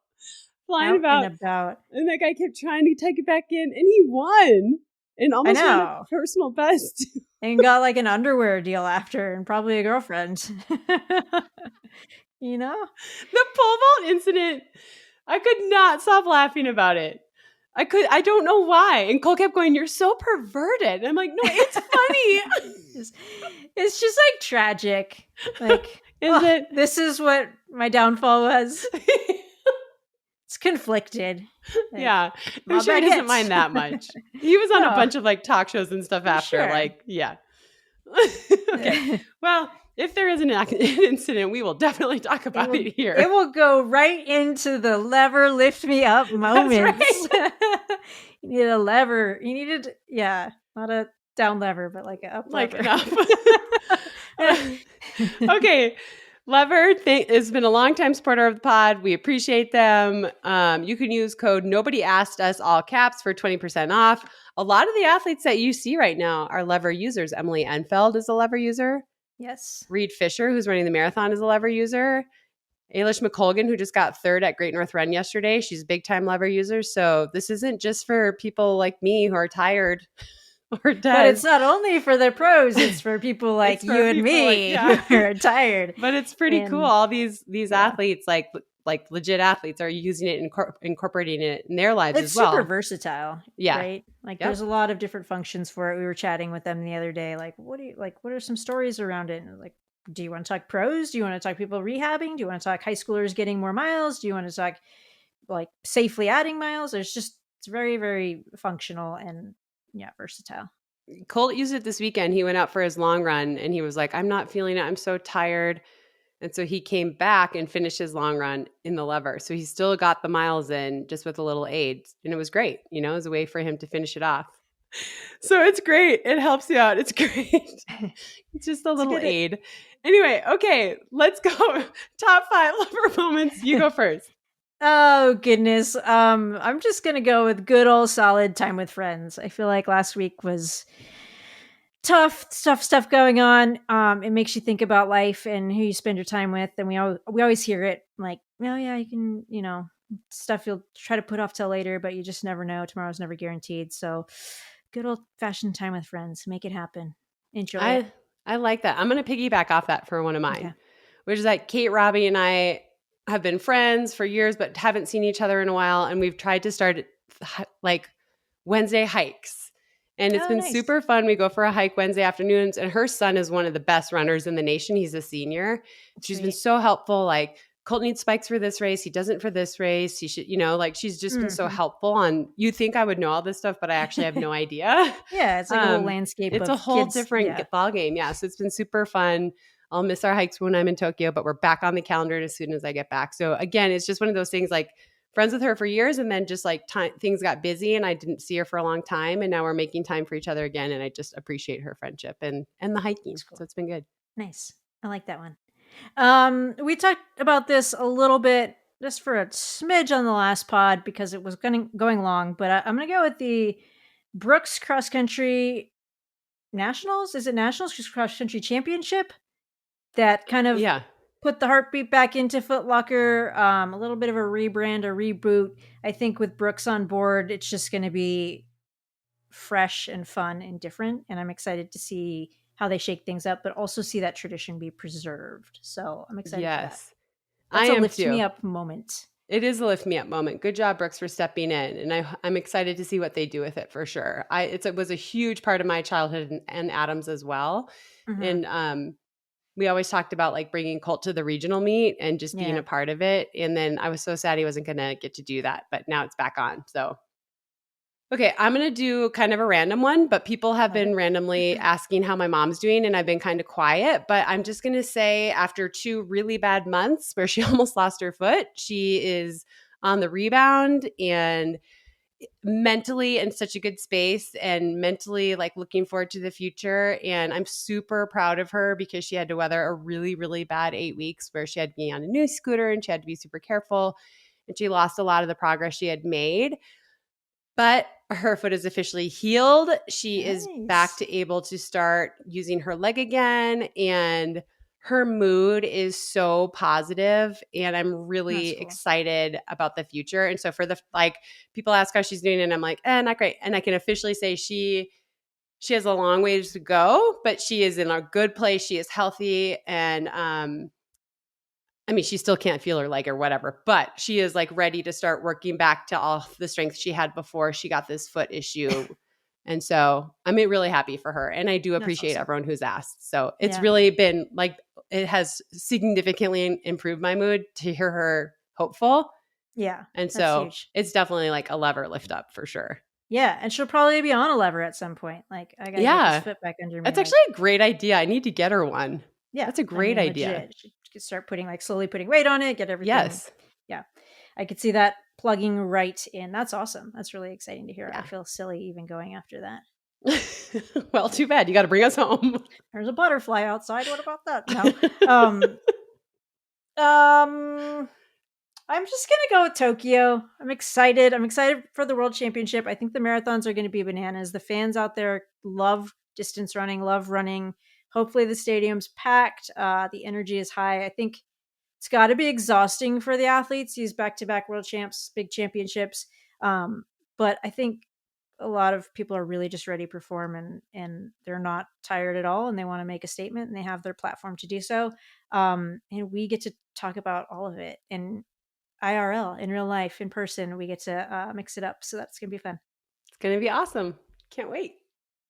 flying out about, and that guy kept trying to take it back in, and he won. And almost won a personal best. And got like an underwear deal after, and probably a girlfriend. You know? The pole vault incident, I could not stop laughing about it. I don't know why. And Cole kept going, you're so perverted. And I'm like, no, it's funny. It's just like tragic. Like, it? This is what my downfall was. It's conflicted. Like, yeah. I'm sure he doesn't mind that much. He was on a bunch of like talk shows and stuff after. Sure. Like, yeah. Okay. Well, if there is an incident, we will definitely talk about it here. It will go right into the lever lift me up moments. Right. You need a lever. You needed, not a down lever, but like an up lever. An up. Okay. Lever has been a longtime supporter of the pod. We appreciate them. You can use code Nobody Asked Us, all caps, for 20% off. A lot of the athletes that you see right now are Lever users. Emily Enfeld is a Lever user. Yes. Reed Fisher, who's running the marathon, is a Lever user. Ailish McColgan, who just got 3rd at Great North Run yesterday, she's a big time Lever user. So this isn't just for people like me who are tired or dead. But it's not only for the pros; it's for people like you and me who are tired. But it's pretty cool. All these athletes, like legit athletes, are using it and incorporating it in their lives as well. It's super versatile. Yeah. Right. Like there's a lot of different functions for it. We were chatting with them the other day. Like, what are some stories around it? And like, do you want to talk pros? Do you want to talk people rehabbing? Do you want to talk high schoolers getting more miles? Do you want to talk like safely adding miles? It's very, very functional and versatile. Colt used it this weekend. He went out for his long run and he was like, I'm not feeling it. I'm so tired. And so he came back and finished his long run in the Lever. So he still got the miles in just with a little aid. And it was great. It was a way for him to finish it off. So it's great. It helps you out. It's great. It's just a little aid. Anyway, okay, let's go. Top 5 lover moments. You go first. Oh goodness. I'm just gonna go with good old solid time with friends. I feel like last week was tough, stuff going on. It makes you think about life and who you spend your time with. And we always hear it like, oh yeah, you can, stuff you'll try to put off till later, but you just never know. Tomorrow's never guaranteed. So, good old fashioned time with friends. Make it happen. Enjoy it. I like that. I'm going to piggyback off that for one of mine, Okay. which is that Kate, Robbie, and I have been friends for years, but haven't seen each other in a while. And we've tried to start like Wednesday hikes. And it's Oh, been nice. super fun. We go for a hike Wednesday afternoons, and her son is one of the best runners in the nation. He's a senior. She's been Sweet. so helpful. Like, Colt needs spikes for this race. He doesn't for this race. He should, like she's just been so Hmm. helpful on, you think I would know all this stuff, but I actually have no idea. Yeah, it's like a whole landscape It's a of whole kids. different Yeah. ball game. Yeah. So it's been super fun. I'll miss our hikes when I'm in Tokyo, but we're back on the calendar as soon as I get back. So again, it's just one of those things like friends with her for years, and then just like things got busy and I didn't see her for a long time, and now we're making time for each other again, and I just appreciate her friendship and the hiking. That's cool. So it's been good. Nice. I like that one. We talked about this a little bit just for a smidge on the last pod because it was going long, but I'm gonna go with the Brooks Cross Country Nationals. Is it Nationals Cross Country Championship? That kind of Yeah. put the heartbeat back into Foot Locker. A little bit of a rebrand, a reboot. I think with Brooks on board, it's just going to be fresh and fun and different. And I'm excited to see how they shake things up, but also see that tradition be preserved. So I'm excited for that. Yes. I That's a am lift me too. up moment. It is a lift me up moment. Good job, Brooks, for stepping in, and I'm excited to see what they do with it for sure. It was a huge part of my childhood, and Adam's as well. Hmm. And we always talked about like bringing Colt to the regional meet and just being a Yeah. part of it. And then I was so sad he wasn't going to get to do that, but now it's back on. So okay, I'm going to do kind of a random one, but people have Love been it. randomly asking how my mom's doing, and I've been kind of quiet. But I'm just going to say, after 2 really bad months where she almost lost her foot, she is on the rebound and mentally in such a good space, and mentally like looking forward to the future. And I'm super proud of her because she had to weather a really, really bad 8 weeks where she had to be on a new scooter and she had to be super careful. And she lost a lot of the progress she had made. But her foot is officially healed. She is back Nice. to able to start using her leg again. And her mood is so positive, and I'm really That's cool. excited about the future. And so for the like people ask how she's doing, and I'm like, not great. And I can officially say she has a long ways to go, but she is in a good place. She is healthy, and I mean, she still can't feel her leg or whatever, but she is like ready to start working back to all the strength she had before she got this foot issue. And so I'm really happy for her. And I do That's appreciate awesome. everyone who's asked. So it's Yeah. really been like, it has significantly improved my mood to hear her hopeful. Yeah. And That's so huge. it's definitely like a lever lift up for sure. Yeah. And she'll probably be on a lever at some point. Like, I got to get this Yeah. foot back under me. That's Like, actually a great idea. I need to get her one. yeah, That's a I great mean, idea. legit. She could start putting like slowly putting weight on it, get everything. Yes. Yeah, I could see that plugging right in. That's awesome. That's really exciting to hear. I Yeah. feel silly even going after that. Well, too bad. You got to bring us home. There's a butterfly outside. What about that? No. Um. Um. I'm just gonna go with Tokyo. I'm excited. I'm excited for the World Championship. I think the marathons are going to be bananas. The fans out there love distance running, love running. Hopefully, the stadium's packed. The energy is high. I think it's got to be exhausting for the athletes. These back-to-back world champs, big championships. But I think a lot of people are really just ready to perform, and they're not tired at all, and they want to make a statement, and they have their platform to do so. And we get to talk about all of it in IRL, in real life, in person. We get to mix it up, so that's gonna be fun. It's going to be awesome. Can't wait.